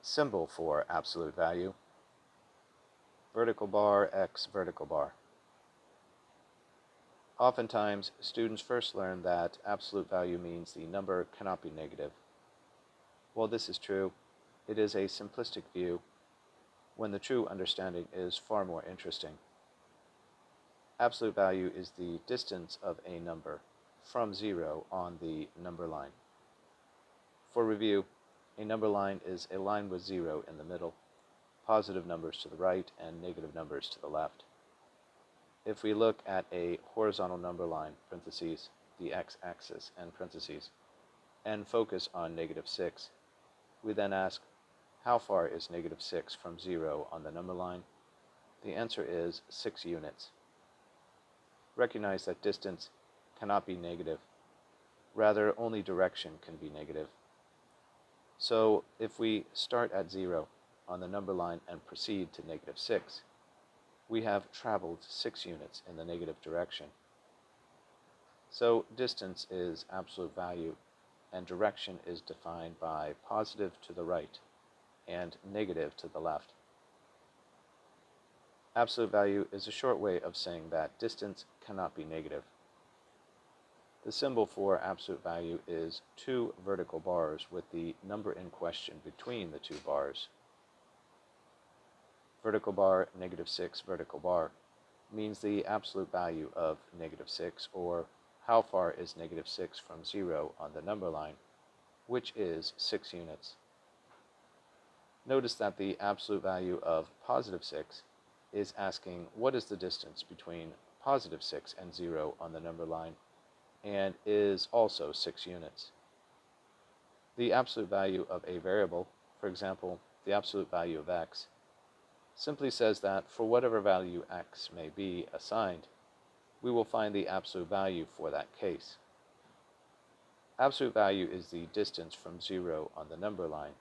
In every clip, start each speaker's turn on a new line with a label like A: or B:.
A: Symbol for absolute value. Vertical bar x vertical bar. Oftentimes, students first learn that absolute value means the number cannot be negative. While this is true, it is a simplistic view when the true understanding is far more interesting. Absolute value is the distance of a number from zero on the number line. For review, a number line is a line with zero in the middle, positive numbers to the right, and negative numbers to the left. If we look at a horizontal number line, parentheses, the x-axis, and parentheses, and focus on -6, we then ask, how far is -6 from 0 on the number line? The answer is 6 units. Recognize that distance cannot be negative. Rather, only direction can be negative. So, if we start at 0 on the number line and proceed to -6, we have traveled 6 units in the negative direction. So, distance is absolute value, and direction is defined by positive to the right and negative to the left. Absolute value is a short way of saying that distance cannot be negative. The symbol for absolute value is 2 vertical bars with the number in question between the 2 bars. Vertical bar, -6 vertical bar means the absolute value of -6, or how far is -6 from 0 on the number line, which is 6 units. Notice that the absolute value of +6 is asking what is the distance between +6 and 0 on the number line, and is also 6 units. The absolute value of a variable, for example, the absolute value of x, simply says that for whatever value x may be assigned, we will find the absolute value for that case. Absolute value is the distance from 0 on the number line,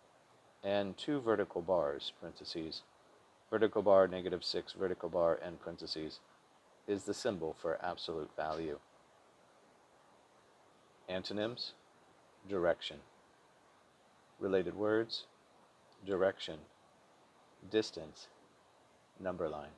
A: and 2 vertical bars, parentheses, vertical bar, -6 vertical bar, and parentheses, is the symbol for absolute value. Antonyms: direction. Related words: direction, distance, number line.